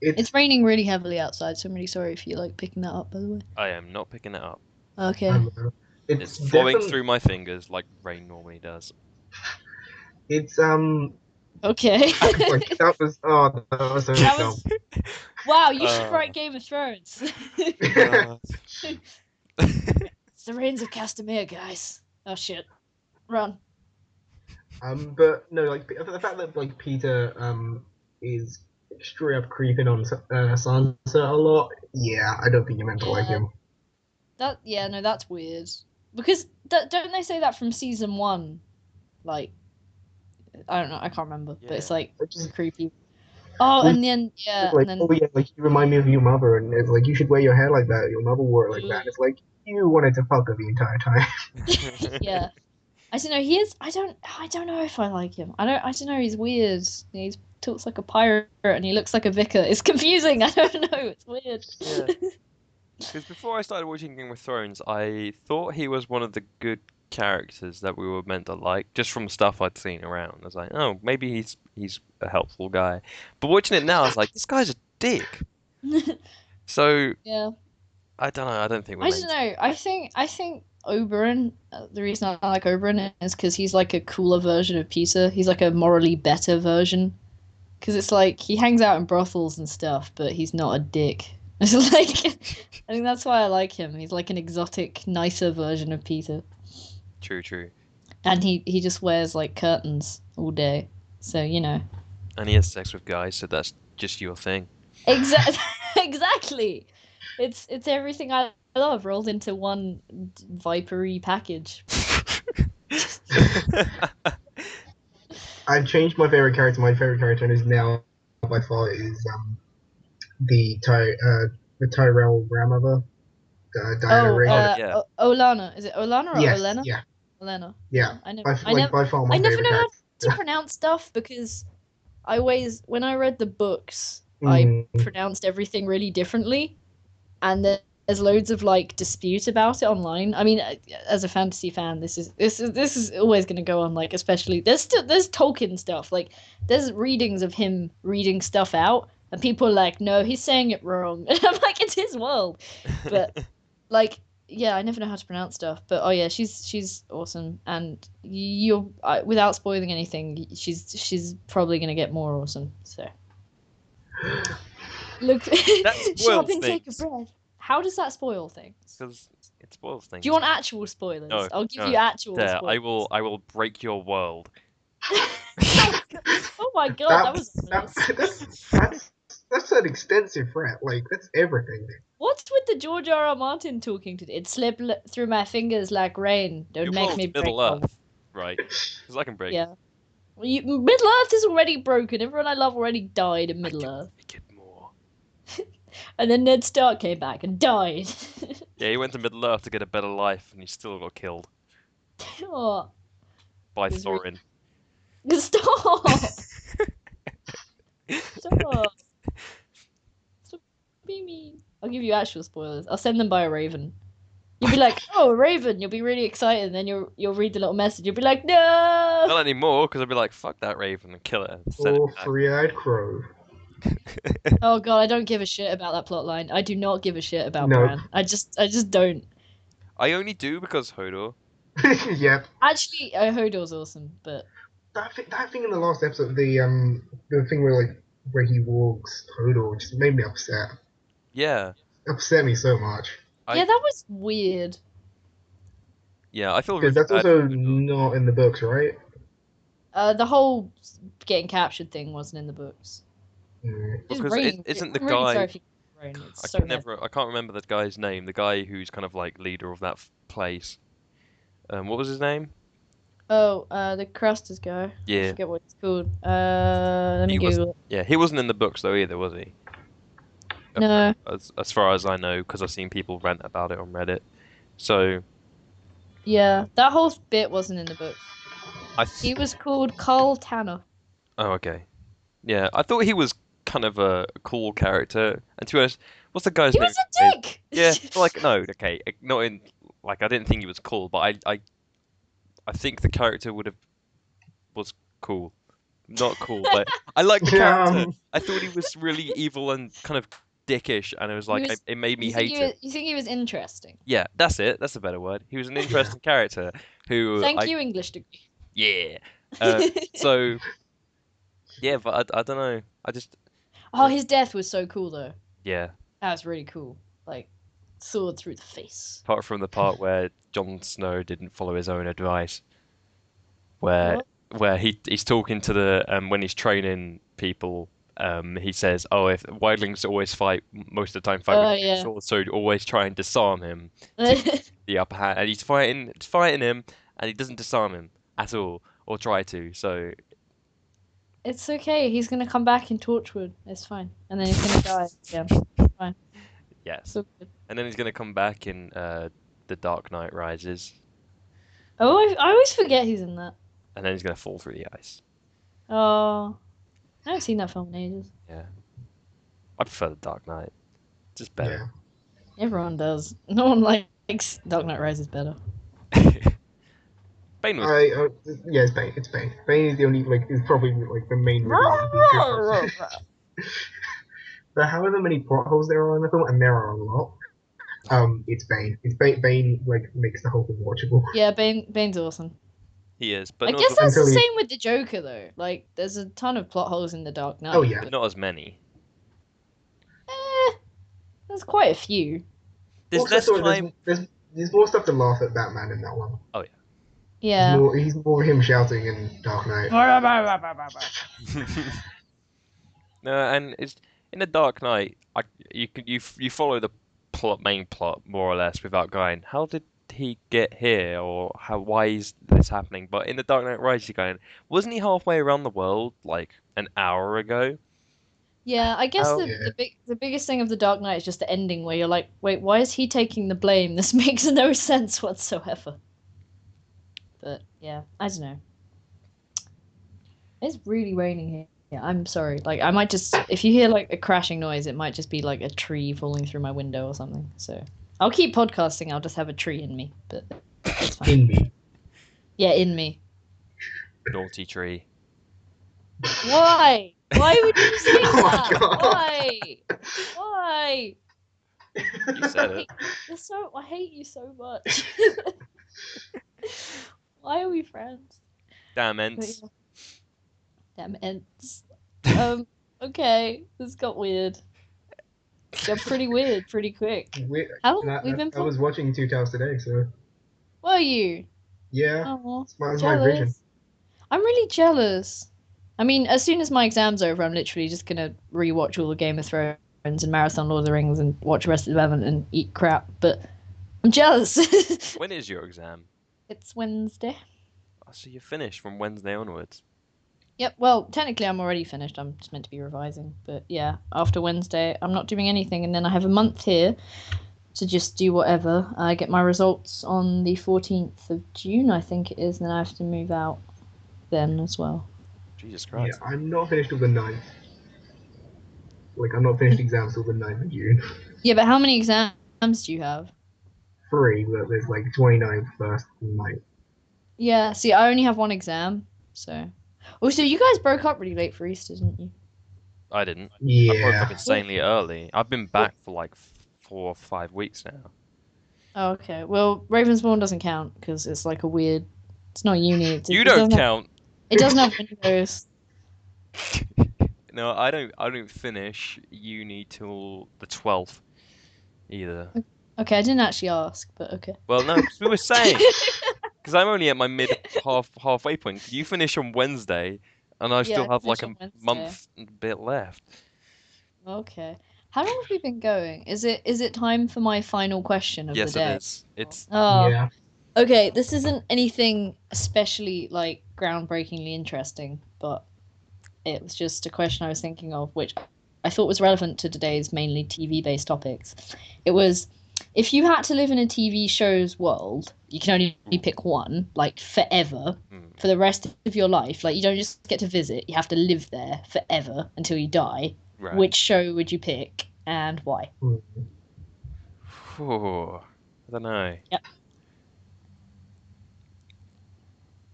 It's raining really heavily outside, so I'm really sorry if you like picking that up, by the way.
I am not picking it up.
Okay.
It's
flowing through my fingers like rain normally does.
It's
Okay.
that was so dumb.
Wow, you should write Game of Thrones. It's the Rains of Castamere, guys. Oh shit. Run.
But no, like the fact that like Peter is straight up creeping on Sansa a lot. Yeah, I don't think you're meant to like him.
That's weird. Because don't they say that from season 1? Like, I don't know, I can't remember, but it's like just creepy. Oh, and then
like, like you remind me of your mother, and it's like you should wear your hair like that. Your mother wore it like that. It's like you wanted to fuck her the entire time.
Yeah. I don't know. He is. I don't know if I like him. I don't know. He's weird. He talks like a pirate and he looks like a vicar. It's confusing. I don't know. It's weird.
Yeah. Because before I started watching Game of Thrones, I thought he was one of the good characters that we were meant to like, just from stuff I'd seen around. I was like, oh, maybe he's a helpful guy. But watching it now, I was like, this guy's a dick. So
Yeah.
I don't know. I don't think we're
I
meant
don't know. I think Oberyn. The reason I like Oberyn is because he's like a cooler version of Peter. He's like a morally better version. Because it's like he hangs out in brothels and stuff, but he's not a dick. It's like I think that's why I like him. He's like an exotic, nicer version of Peter.
True, true.
And he just wears like curtains all day. So, you know.
And he has sex with guys, so that's just your thing.
Exactly. Exactly. It's everything I love rolled into one vipery package.
I've changed my favorite character. My favorite character is now by far is the Tyrell grandmother, Diana Rigg.
Yeah.
Olana. Is it Olana or
Yes,
Olena?
yeah,
Olena.
yeah.
I
By far my
I never
favorite
know how
character.
to pronounce stuff because when I read the books, I
Mm.
pronounced everything really differently, and there's loads of like dispute about it online. I mean, as a fantasy fan, this is always going to go on. Like, especially there's Tolkien stuff. Like, there's readings of him reading stuff out, and people are like, no, he's saying it wrong, and I'm like, it's his world, but like. Yeah, I never know how to pronounce stuff, but oh yeah, she's awesome, and without spoiling anything, she's probably gonna get more awesome. So look,
That
shut up
spoils
and take a
things.
breath. How does that spoil things?
Because it spoils things.
Do you want actual spoilers?
No,
I'll give
no.
you actual
There,
spoilers.
I will break your world.
Oh my god, that was
That's an extensive threat. Like that's everything.
What's with the George R. R. Martin talking to it slipped through my fingers like rain. Don't
Your
make
world's
me break
Middle
your
Earth, right? Because I can break.
Yeah. Well, Middle Earth is already broken. Everyone I love already died in
I
Middle
can
Earth.
make it more.
And then Ned Stark came back and died.
Yeah, he went to Middle Earth to get a better life, and he still got killed
Oh,
by
He's
Thorin.
stop! Stop! Stop being mean. I'll give you actual spoilers. I'll send them by a raven. You'll be like, "Oh, a raven!" You'll be really excited, and then you'll read the little message. You'll be like, "No!"
Not anymore, because I'd be like, fuck that raven and kill it and send
Or
it back.
three-eyed crow.
Oh god, I don't give a shit about that plot line. I do not give a shit about
No.
Bran. I just don't.
I only do because Hodor.
Yep.
Actually, Hodor's awesome, but
That thing in the last episode, the thing where he walks Hodor, just made me upset.
Yeah.
Upset me so much.
yeah, that was weird.
Yeah, I feel
Because
really
that's
bad
also
for Hodor.
not in the books, right?
The whole getting captured thing wasn't in the books.
Mm.
Just
Because
raining.
isn't the
I'm really sorry
guy...
if you rain. It's so bad.
I can't remember the guy's name. The guy who's kind of like leader of that place. What was his name?
Oh, the Crusters guy. I
Yeah.
forget what it's called. Let me
He
Google it.
Yeah, he wasn't in the books though either, was he?
No.
As far as I know, because I've seen people rant about it on Reddit. So
Yeah, that whole bit wasn't in the book.
I.
He was called Carl Tanner.
Oh, okay. Yeah, I thought he was kind of a cool character. And to be honest, what's the guy's
He
name?
was a dick.
Yeah, like no, okay, not in like I didn't think he was cool, but I think the character was cool. Not cool, but I liked the character. I thought he was really evil and kind of dickish, and it was like it made me hate him.
You think he was interesting?
Yeah, that's it. That's a better word. He was an interesting character who
Thank you, English degree.
Yeah. So yeah, but I don't know. I just
Oh, his death was so cool though.
yeah.
That was really cool. Like sword through the face.
Apart from the part where Jon Snow didn't follow his own advice, where
What?
he's talking to the when he's training people. He says, "Oh, if wildlings always fight most of the time, fight with
yeah.
swords, so always try and disarm him, the upper hand." And he's fighting him, and he doesn't disarm him at all, or try to. So
It's okay. He's gonna come back in Torchwood. It's fine. And then he's gonna die. Yeah, fine.
yes,
So good.
and then he's gonna come back in The Dark Knight Rises.
Oh, I always forget he's in that.
And then he's gonna fall through the ice.
Oh, I haven't seen that film in ages.
Yeah. I prefer The Dark Knight. Just better.
Yeah.
Everyone does. No one likes Dark Knight Rises better.
Bane was.
Yeah, it's Bane. It's Bane. Bane is the only is probably the main redeeming feature. But however many plot holes there are in the film, and there are a lot, it's Bane. It's Bane makes the whole thing watchable.
Yeah, Bane's awesome.
He is, but
I
not
guess
as,
that's the
Until he-
same with the Joker though. Like, there's a ton of plot holes in the Dark Knight.
Oh, yeah.
not as many.
There's quite a few.
There's
Also,
less
sort of,
time.
there's more stuff to laugh at Batman in that one.
Oh
Yeah.
He's more him shouting in Dark Knight.
yeah. No, and it's in the Dark Knight. You follow the main plot more or less without going, how did he get here, or why is this happening? But in the Dark Knight Rises, you're going, wasn't he halfway around the world like an hour ago?
Yeah, I guess
How-
the biggest thing of the Dark Knight is just the ending where you're like, wait, why is he taking the blame? This makes no sense whatsoever. But yeah, I don't know. It's really raining here. Yeah, I'm sorry. Like, I might just, if you hear like a crashing noise, it might just be like a tree falling through my window or something. So I'll keep podcasting. I'll just have a tree in me, but it's fine.
In me.
Yeah, in me.
Naughty tree.
Why? Why would you say
Oh my
that?
God.
Why? Why?
You said it.
I hate you so much. Why are we friends?
Damn
But
ents.
yeah. Damn ents. Okay, this got weird. Got pretty weird pretty quick. How long we've been
I was watching Two Towers today, so
Were you?
yeah,
Oh,
it's my vision.
jealous. I'm really jealous. I mean, as soon as my exam's over, I'm literally just gonna rewatch all the Game of Thrones and marathon Lord of the Rings and watch Arrested Development and eat crap. But I'm jealous.
When is your exam?
It's Wednesday.
Oh, so you're finished from Wednesday onwards.
Yep, well, technically I'm already finished. I'm just meant to be revising. But yeah, after Wednesday, I'm not doing anything. And then I have a month here to just do whatever. I get my results on the 14th of June, I think it is. And then I have to move out then as well.
Jesus
Yeah,
Christ.
I'm not finished till the 9th. I'm not finished exams till the 9th of June.
Yeah, but how many exams do you have?
3, but there's 29th, 1st, and 9th.
Yeah, see, I only have one exam, so. Also, you guys broke up really late for Easter, didn't you?
I didn't.
Yeah.
I broke up insanely early. I've been back for like 4 or 5 weeks now.
Oh, okay. Well, Ravensbourne doesn't count because it's like a weird. It's not uni.
You don't count.
It doesn't have windows.
No, I don't finish uni till the 12th either.
Okay, I didn't actually ask, but okay.
Well, no, 'cause we were saying, because I'm only at my halfway point. You finish on Wednesday, and I still have like
finish
a
on
month and a bit left.
Okay. How long have we been going? Is it time for my final question of
Yes,
the day?
it is. It's
Oh,
Yeah.
okay. This isn't anything especially like groundbreakingly interesting, but it was just a question I was thinking of, which I thought was relevant to today's mainly TV-based topics. It was, if you had to live in a TV show's world, you can only pick one, like forever, for the rest of your life. Like, you don't just get to visit, you have to live there forever until you die.
right.
Which show would you pick and why?
Phew, I don't know.
Yep.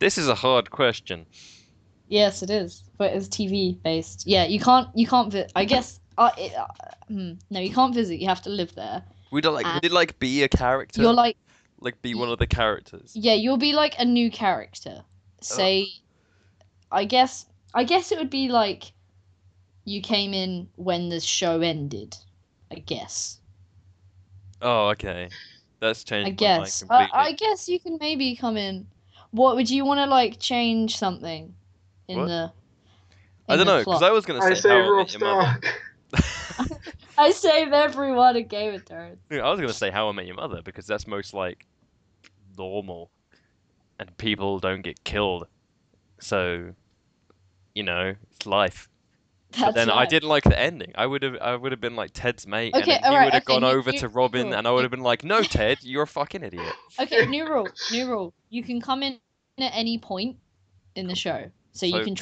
This is a hard question.
Yes, it is, but it's TV based. Yeah, you can't I guess. No, you can't visit. You have to live there.
Would it like be a character?
You're like
be one of the characters?
Yeah, you'll be like a new character. Say, I guess it would be like you came in when the show ended. I guess.
Oh, okay. That's changed
I
my mind
guess.
completely.
I guess you can maybe come in. What would you want to like change something in
What?
the?
I
in
don't
the
know, because
plot?
I was gonna
I
say
say
How I
Rob
Met Your Mother.
Stark.
I save everyone in Game of Thrones.
I was gonna say How I Met Your Mother because that's most like normal, and people don't get killed, so it's life. But then I
right.
didn't like the ending. I would have been like Ted's mate, and
Okay,
then he
alright,
would have
okay,
gone over
new
to Robin,
rule.
and I would have been like, "No, Ted, you're a fucking idiot."
Okay, new rule. You can come in at any point in the show, so you
So
can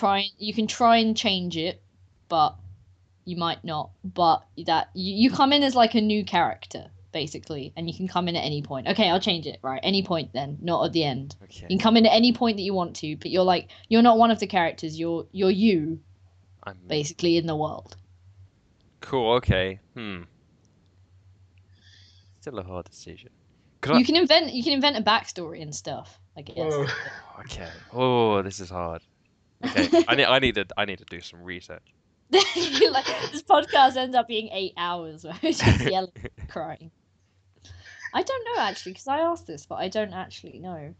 try and change it, but you might not. But that you come in as like a new character basically, and you can come in at any point. Okay, I'll change it. Right, any point then, not at the end. You
okay,
can come in at any point that you want to, but you're not one of the characters. You're you
I'm
basically in the world.
cool. Okay, still a hard decision. Could I?
You can invent a backstory and stuff, I guess.
Whoa.
Okay. Oh, this is hard. Okay, I need to do some research.
Like, this podcast ends up being 8 hours where we're just yelling, crying. I don't know actually, because I asked this, but I don't actually know.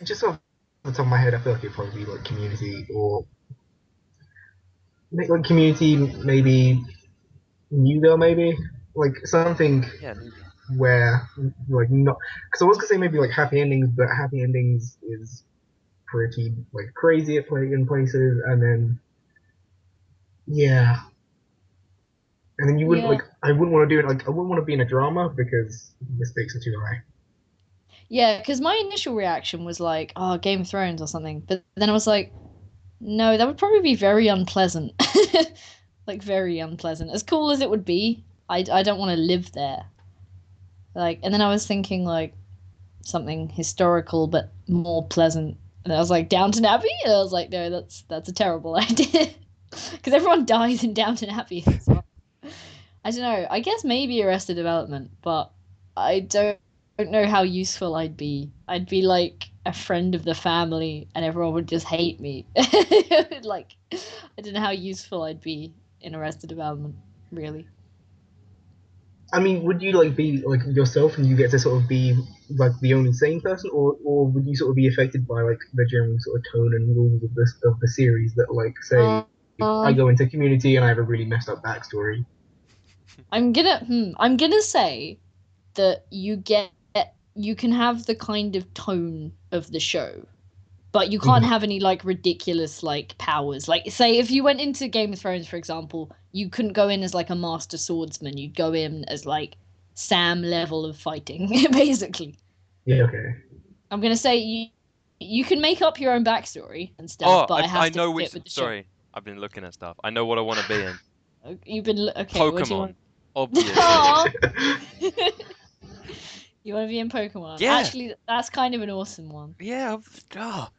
Just off the top of my head, I feel like it'd probably be like Community or like Community, maybe New Girl, maybe like something
Yeah, New Girl.
where like not because I was gonna say maybe like Happy Endings, but Happy Endings is pretty like crazy at in places, and then yeah, and then you wouldn't
Yeah.
like I wouldn't want to do it like I wouldn't want to be in a drama because the stakes are too high.
Yeah, because my initial reaction was like, oh, Game of Thrones or something. But then I was like, no, that would probably be very unpleasant. Like, very unpleasant. As cool as it would be, I don't want to live there. Like, and then I was thinking, like, something historical but more pleasant. And I was like, Downton Abbey? And I was like, no, that's a terrible idea. Because everyone dies in Downton Abbey. So, I don't know. I guess maybe Arrested Development, but I don't know how useful I'd be. I'd be like a friend of the family, and everyone would just hate me. Like, I don't know how useful I'd be in Arrested Development, really.
I mean, would you like be like yourself and you get to sort of be like the only sane person, or would you sort of be affected by like the general sort of tone and rules of the series that like say I
Um,
go into Community and I have a really messed up backstory.
I'm gonna say that you can have the kind of tone of the show, but you can't have any like ridiculous like powers. Like, say if you went into Game of Thrones, for example, you couldn't go in as like a master swordsman. You'd go in as like Sam level of fighting, basically.
Yeah, okay.
I'm gonna say you can make up your own backstory and stuff,
Oh,
but I
I
have to
know
fit
which.
with the show.
Sorry, I've been looking at stuff. I know what I want to be in.
You've been okay. What do you
Pokemon,
want?
obviously.
Aw. You want to be in Pokemon?
Yeah.
Actually, that's kind of an awesome one.
Yeah. Oh,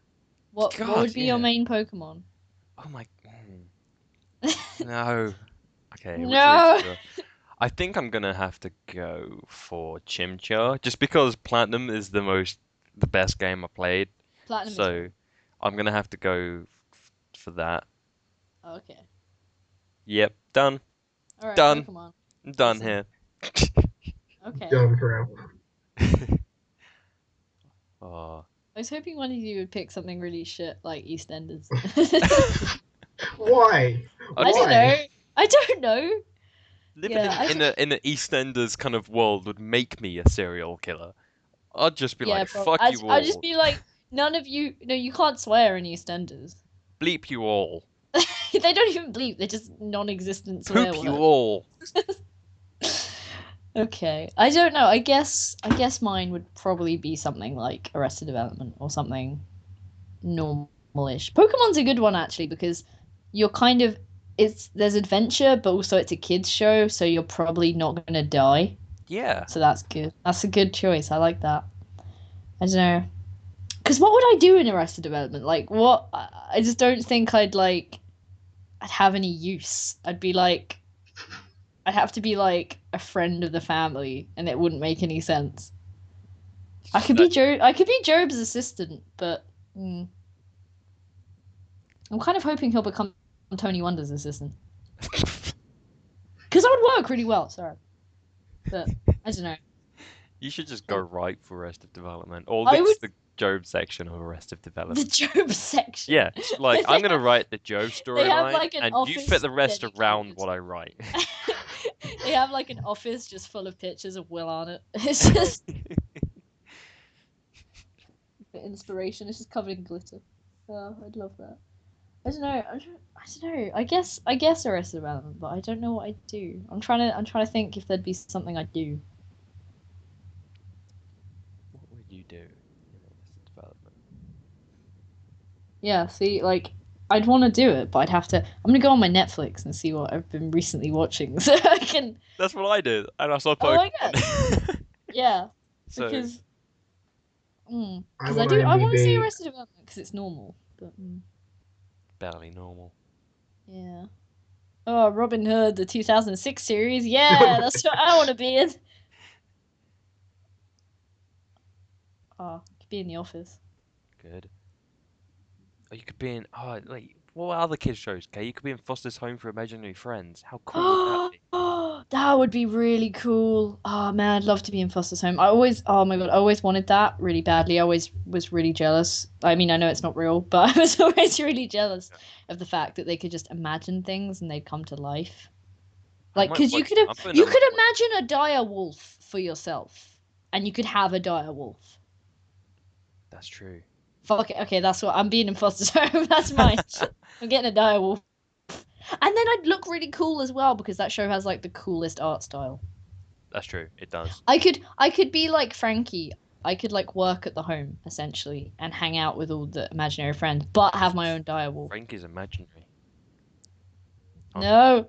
What
God,
would be your
yeah.
main Pokemon?
Oh my. No. Okay, which
No.
route to go? I think I'm gonna have to go for Chimchar, just because Platinum is the best game I played.
Platinum is
So I'm gonna have to go for that.
okay.
Yep, done.
All right,
Done.
Pokemon.
I'm done
Awesome.
here.
Okay.
Done forever.
Oh.
I was hoping one of you would pick something really shit like EastEnders.
Why?
I don't know. I don't know.
Living
Yeah,
in an EastEnders kind of world would make me a serial killer. I'd just be
Yeah,
like,
bro.
fuck you
I'd just
all.
be like, none of you. No, you can't swear in EastEnders.
Bleep you all.
They don't even bleep. They're just non-existent swear
Poop you
words.
all.
Okay, I don't know. I guess mine would probably be something like Arrested Development or something normalish. Pokemon's a good one actually because you're kind of there's adventure, but also it's a kids show, so you're probably not gonna die.
Yeah.
So that's good. That's a good choice. I like that. I don't know. Because what would I do in Arrested Development? Like, what? I just don't think I'd have any use. I'd have to be like a friend of the family, and it wouldn't make any sense. I could be Job's assistant, but I'm kind of hoping he'll become Tony Wonder's assistant. Because that would work really well. Sorry, but I don't know.
You should just go right for Arrested Development. Or
I
this
would-
the Job section of Arrested
The
Development.
Job section.
Yeah, like I'm gonna write the Job
They have,
storyline,
like, an
and you fit the rest
office
around
dedicated.
what I write.
They have like an office just full of pictures of Will on it. It's just for inspiration. It's just covered in glitter. Oh, I'd love that. I don't know. I don't know. I guess Arrested Development, but I don't know what I'd do. I'm trying to think if there'd be something I'd do.
What would you do in Arrested Development?
Yeah, see, like I'd want to do it, but I'd have to. I'm gonna go on my Netflix and see what I've been recently watching, so I can.
That's what I did, and I saw
Oh my
Pokemon.
Yeah,
So
because
I'm
I
on
do. I want to see
IMDb.
Arrested Development because it's normal, but
barely normal.
yeah. Oh, Robin Hood, the 2006 series. Yeah, that's what I want to be in. Oh, I could be in The Office.
Good. Or you could be in. Oh, like what other kids shows? Okay, you could be in Foster's Home for Imaginary Friends. How cool would that be?
That would be really cool. Oh man, I'd love to be in Foster's Home. Oh my god, I always wanted that really badly. I always was really jealous. I mean, I know it's not real, but I was always really jealous
Yeah.
of the fact that they could just imagine things and they'd come to life.
I
Like,
might
because
watch. I'm putting
you
on my
could
watch.
imagine a dire wolf for yourself, and you could have a dire wolf.
That's true.
Fuck it. Okay, that's what I'm being in Foster's Home. That's mine. I'm getting a dire wolf. And then I'd look really cool as well because that show has like the coolest art style.
That's true. It does.
I could be like Frankie. I could like work at the home essentially and hang out with all the imaginary friends, but have my own dire wolf.
Frankie's imaginary.
No,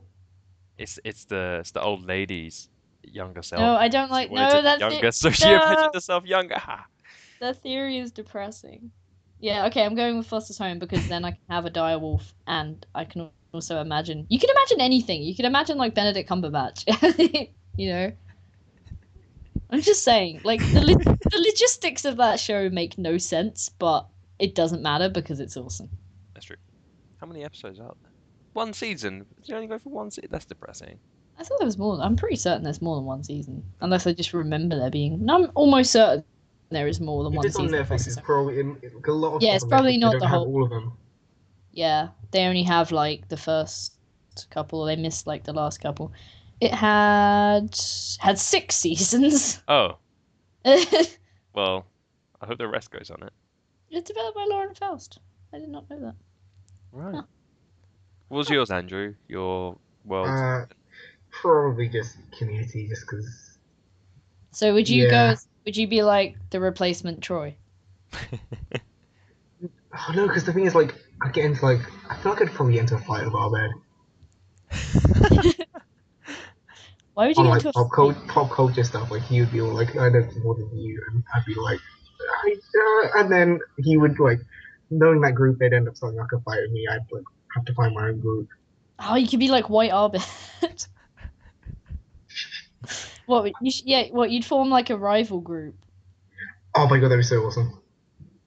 It's the old lady's younger
no,
self.
I don't
She
like.
wanted to
No,
be younger, so she imagined herself younger. Ha.
that theory is depressing. Yeah, okay, I'm going with Foster's Home because then I can have a dire wolf and I can also imagine. You can imagine anything. You can imagine like Benedict Cumberbatch. You know. I'm just saying, like the logistics of that show make no sense, but it doesn't matter because it's awesome.
That's true. How many episodes are there? One season. Did you only go for one season? That's depressing.
I thought there was more. I'm pretty certain there's more than one season, unless I just remember there being. No, I'm almost certain there is more than
If
one
it's on
season.
Netflix, it's probably like a lot of
Yeah,
stuff
it's
on
probably
Netflix. They
not
don't
the
have
whole.
all of them.
Yeah, they only have like the first couple. They missed like the last couple. It had 6 seasons.
Oh,
It's
well, I hope the rest goes on it.
developed by Lauren Faust. I did not know that.
Right.
Huh.
What was yours, Andrew? Your world?
Uh, Probably just Community, just because.
So would you
Yeah.
would you be like the replacement Troy?
Oh no, because the thing is, like, I get into like, I feel like I'd probably get into a fight with our bed
Why would you
on
get
like
into a fight?
pop culture stuff. Like he would be all like, I know more than you, and I'd be like, and then he would like, knowing that group, they'd end up starting like a fight with me. I'd like have to find my own group.
Oh, you could be like White Arbit. What you'd form like a rival group.
Oh my god, that'd be so awesome.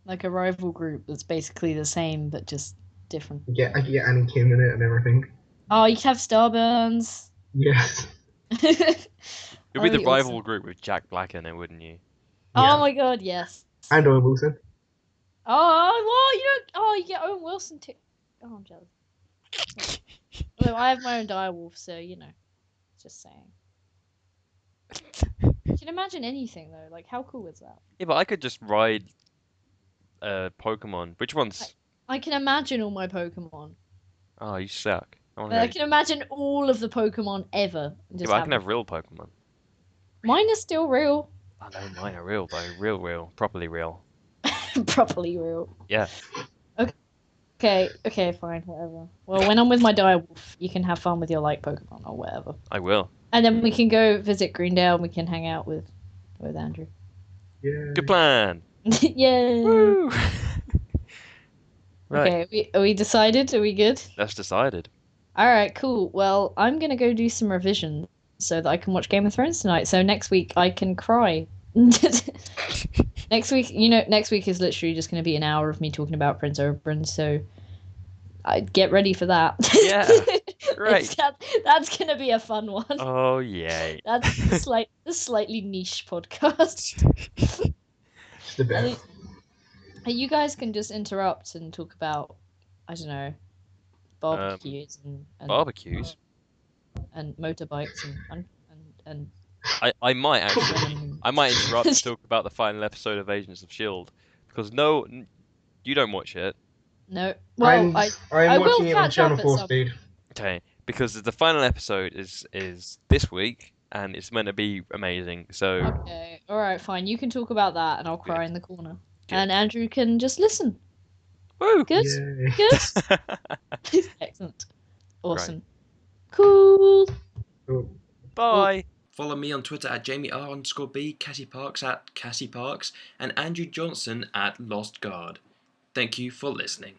Like a rival group that's basically the same but just different.
Yeah, I could get Annie Kim in it and everything.
Oh, you could have Starburns.
Yes.
You'd be the
That'd be
rival
awesome.
group with Jack Black in it, wouldn't you?
Yeah.
Oh my god, yes.
And Owen Wilson.
Oh, well, you don't. Oh, you get Owen Wilson too. Oh, I'm jealous. Well, I have my own direwolf, so you know. Just saying. You can imagine anything though. Like, how cool is that?
Yeah, but I could just ride Pokemon. Which ones?
I can imagine all my Pokemon.
Oh, you suck.
I can imagine all of the Pokemon ever. And
Yeah,
just
but I can have real Pokemon.
Mine are still real.
I know mine are real though. Real. Properly real.
Properly real.
Yeah.
Okay, fine, whatever. Well, when I'm with my direwolf, you can have fun with your like Pokemon or whatever.
I will.
And then we can go visit Greendale and we can hang out with Andrew.
Yeah.
Good plan.
Yay!
Woo! Right.
Okay, are we decided? Are we good?
That's decided.
All right, cool. Well, I'm gonna go do some revision so that I can watch Game of Thrones tonight. So next week I can cry. Next week is literally just gonna be an hour of me talking about Prince Oberyn. So get ready for that.
Yeah. Great.
That's gonna be a fun one.
Oh yay.
That's a slightly niche podcast.
It's the best.
You guys can just interrupt and talk about, I don't know, barbecues and
Barbecues.
and motorbikes and
I might actually. I might interrupt to talk about the final episode of Agents of Shield because no, you don't watch it.
No. Well,
I'm
I will
watching it on
catch
Channel
up at
4
some.
speed.
Okay, because the final episode is this week, and it's meant to be amazing. So
Okay. All right. Fine. You can talk about that, and I'll
good,
cry in the corner.
good.
And Andrew can just listen.
Woo!
Good.
Yay.
Good. Excellent.
Great.
Awesome. Cool.
Cool.
Bye.
Follow me on Twitter at JamieR_B, Cassie Parks at Cassie Parks, and Andrew Johnson at Lost Guard. Thank you for listening.